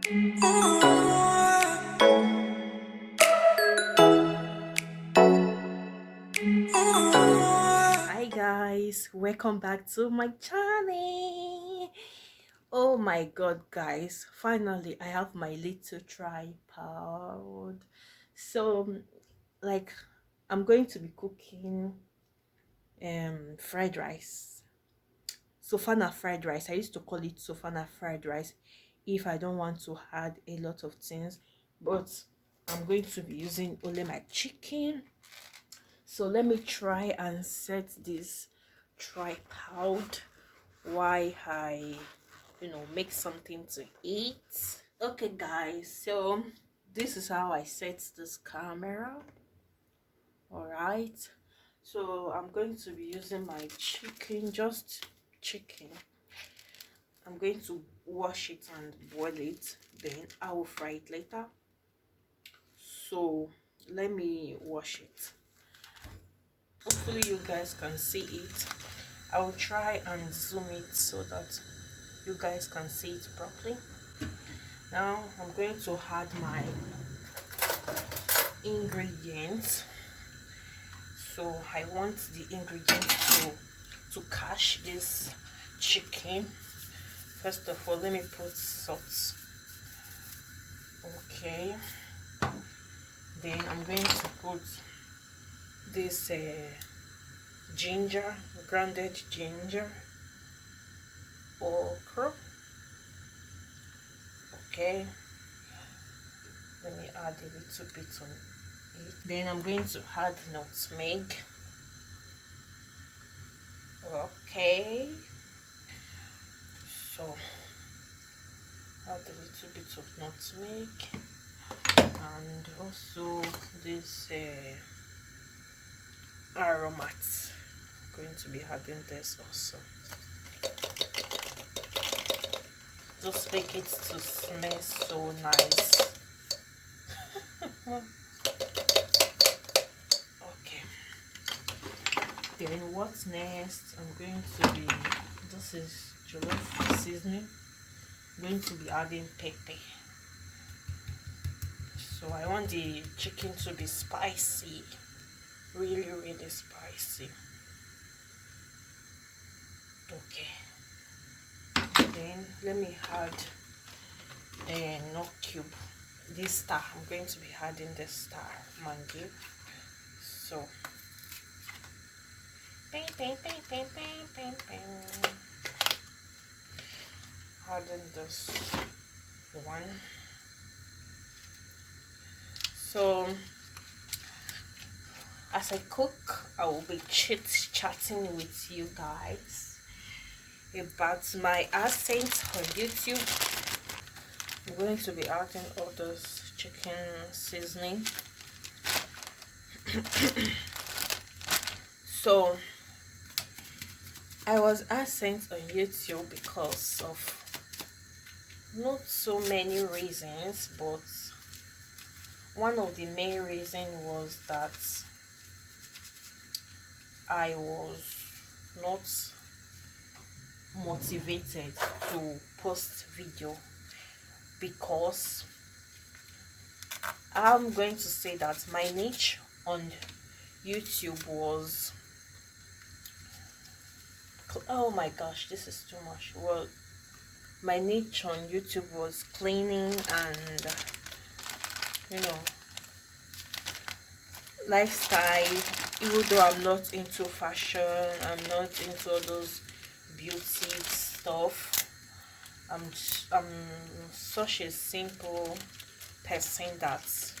Hi guys, welcome back to my channel. Oh my god guys, finally I have my little tripod. So like I'm going to be cooking fried rice. Sofana fried rice. I used to call it Sofana fried rice if I don't want to add a lot of things, but I'm going to be using only my chicken. So let me try and set this tripod while I make something to eat. Okay guys, so this is how I set this camera. All right, so I'm going to be using my chicken, just chicken. I'm going to wash it and boil it, then I will fry it later. So let me wash it. Hopefully you guys can see it. I will try and zoom it so that you guys can see it properly. Now I'm going to add my ingredients. So I want the ingredients to catch this chicken. First of all, let me put salt. Okay, then I'm going to put this ginger, grounded ginger, okra. Okay, let me add a little bit on it. Then I'm going to add nutmeg. Okay, so add a little bit of nutmeg and also this aromat. I'm going to be adding this also. Just make it to smell so nice. Okay, then what's next? I'm going to be, this is jollof seasoning. I'm going to be adding pepper. So I want the chicken to be spicy, really spicy. Okay, then let me add a nut cube. This star, I'm going to be adding the star mango. So bang, bang, bang, bang, bang, bang, bang. Adding this one. So as I cook, I will be chit-chatting with you guys about my accent on YouTube. I'm going to be adding all this chicken seasoning. So I was accent on YouTube because of not so many reasons, but one of the main reasons was that I was not motivated to post video, because I'm going to say that my niche on YouTube was, oh my gosh, this is too much. Well, my niche on YouTube was cleaning and lifestyle. Even though I'm not into fashion, I'm not into all those beauty stuff. I'm such a simple person that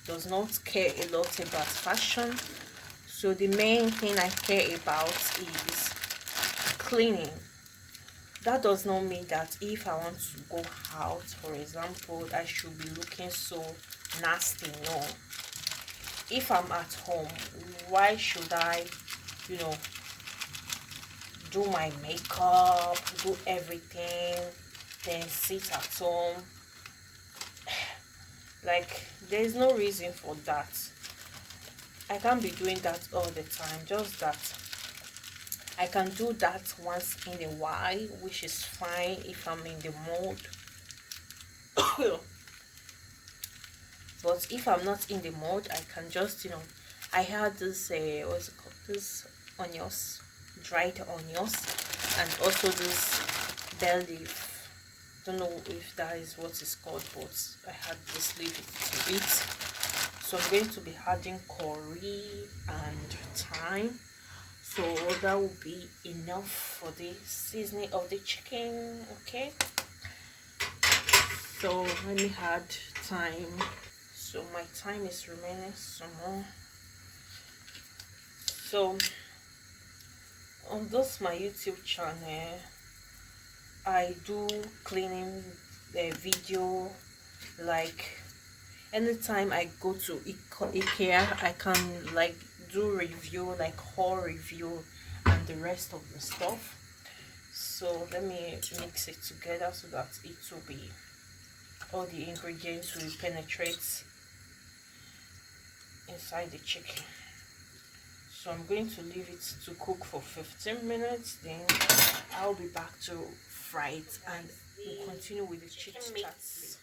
does not care a lot about fashion. So the main thing I care about is cleaning. That does not mean that if I want to go out, for example, I should be looking so nasty. No. If I'm at home, why should I do my makeup, do everything, then sit at home? Like, there's no reason for that. I can't be doing that all the time. Just that I can do that once in a while, which is fine if I'm in the mood. But if I'm not in the mood, I can just, I had this what's it called, this onions, dried onions, and also this bell leaf. Don't know if that is what it's called, but I had this leaf to eat. So I'm going to be adding curry and thyme, so that will be enough for the seasoning of the chicken. Okay, so let me add thyme. So my time is remaining some more. So on this my YouTube channel, I do cleaning video. Like anytime I go to IKEA, I can like do review, like haul review and the rest of the stuff. So let me mix it together so that it will be, all the ingredients will penetrate inside the chicken. So I'm going to leave it to cook for 15 minutes, then I'll be back to fry it and we'll continue with the chicken mix.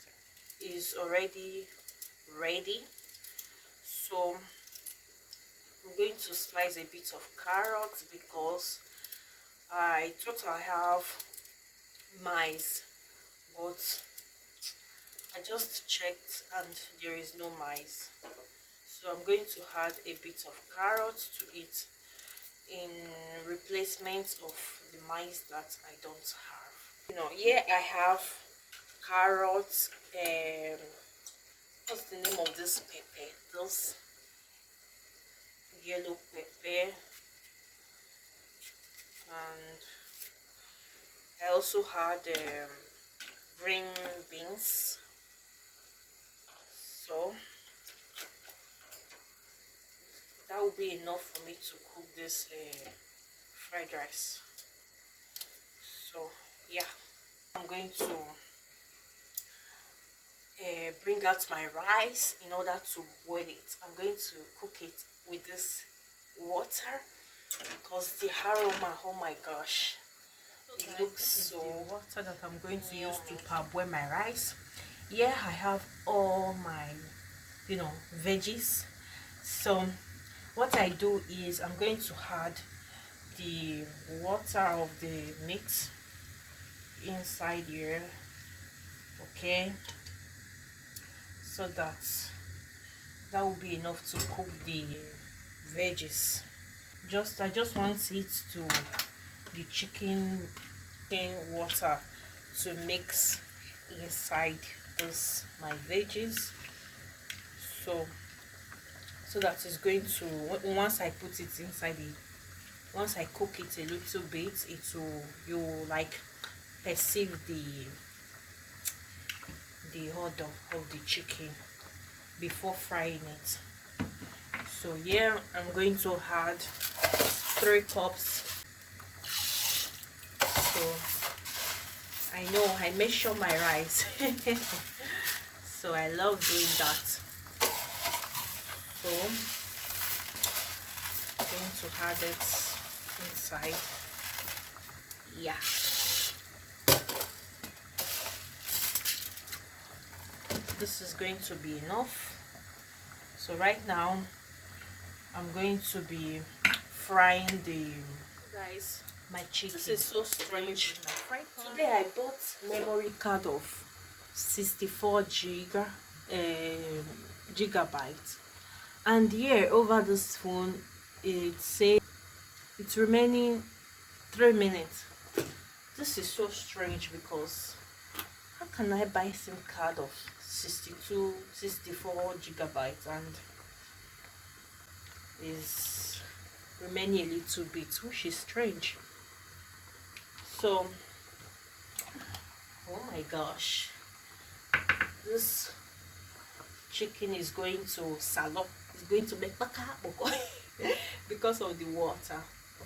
Is already ready, so I'm going to slice a bit of carrots because I thought I have mice, but I just checked and there is no mice. So I'm going to add a bit of carrots to it in replacement of the mice that I don't have. Here I have carrots. What's the name of this pepper? This yellow pepper, and I also had green beans. So that will be enough for me to cook this fried rice. So yeah, I'm going to bring out my rice in order to boil it. I'm going to cook it with this water because the aroma, oh my gosh, it looks so. The water that I'm going to use to parboil my rice. Yeah, I have all my veggies. So what I do is I'm going to add the water of the mix inside here, okay, so that will be enough to cook the veggies. I just want it to the chicken water to mix inside this my veggies, so that is going to, once I put it inside it, once I cook it a little bit, it will, you like perceive the odor of the chicken before frying it. So here I'm going to add 3 cups. So I know I measure my rice so I love doing that. So I'm going to add it inside. Yeah, this is going to be enough. So right now I'm going to be frying guys, my chicken. This is so strange. Today I bought memory card of 64 gigabytes, and here over this phone it says it's remaining 3 minutes. This is so strange because how can I buy SIM card of 64 gigabytes and is remaining a little bit, which is strange. So oh my gosh, this chicken is going to salo, it's going to make baka because of the water.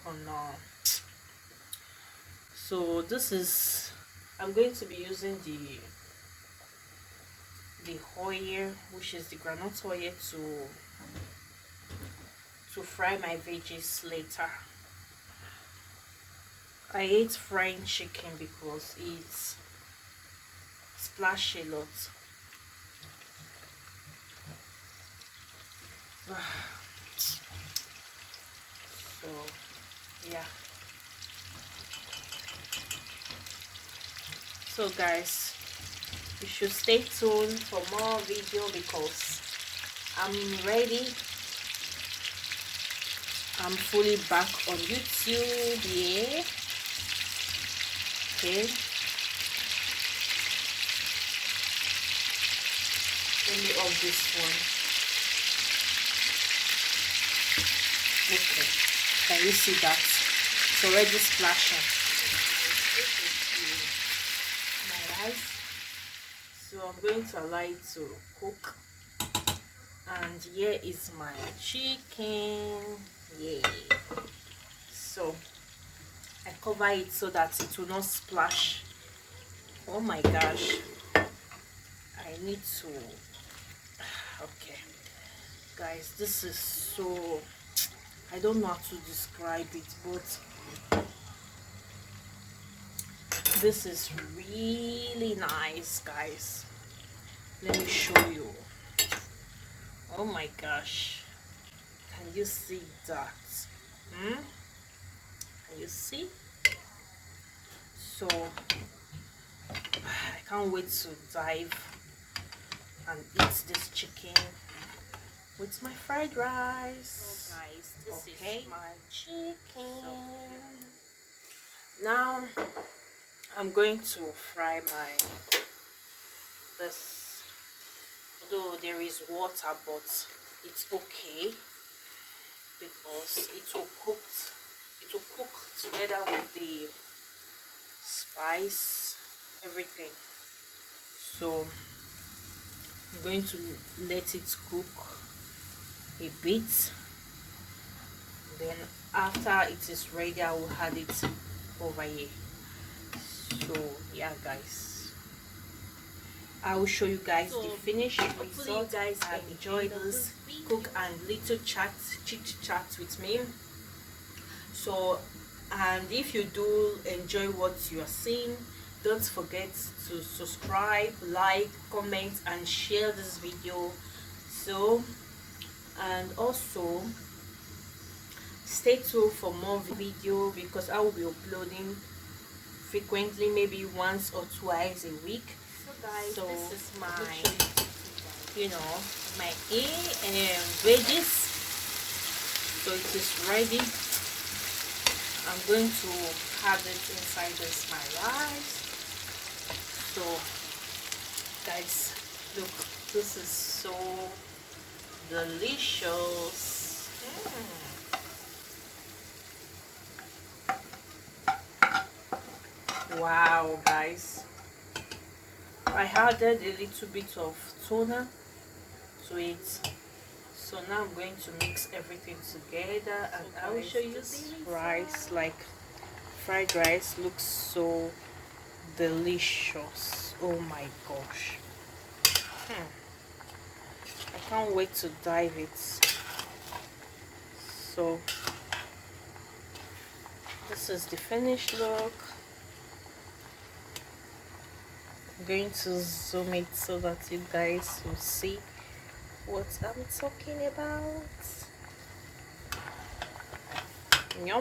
Oh no. So this is, I'm going to be using the oil, which is the groundnut oil, to fry my veggies later. I hate frying chicken because it's splash a lot. So yeah, so guys, you should stay tuned for more video because I'm ready. I'm fully back on YouTube. Yeah, okay, let me off this one. Okay, can you see that? It's already splashing. My rice, so I'm going to allow it to cook. And here is my chicken. Yeah, so I cover it so that it will not splash. Oh my gosh, I need to, okay guys, this is so, I don't know how to describe it, but this is really nice, guys. Let me show you. Oh my gosh, can you see that? Can you see? So I can't wait to dive and eat this chicken with my fried rice. So guys, this is my chicken. So, now I'm going to fry my this, although there is water, but it's okay because it will cook together with the spice, everything. So I'm going to let it cook a bit, then after it is ready I will add it over here. So yeah guys, I will show you guys the finished result. You guys enjoy this cook and little chit chat with me. So, and if you do enjoy what you are seeing, don't forget to subscribe, like, comment and share this video. So, and also stay tuned for more video because I will be uploading frequently, maybe once or twice a week. So guys, so this is my, you know, my veggies. So it is ready. I'm going to have it inside this my rice. So guys, look, this is so delicious. Wow guys, I added a little bit of tuna to it. So now I'm going to mix everything together and I will show you this rice. Like fried rice looks so delicious. Oh my gosh, I can't wait to dive it. So this is the finished look. I'm going to zoom it so that you guys will see what I'm talking about. Yum.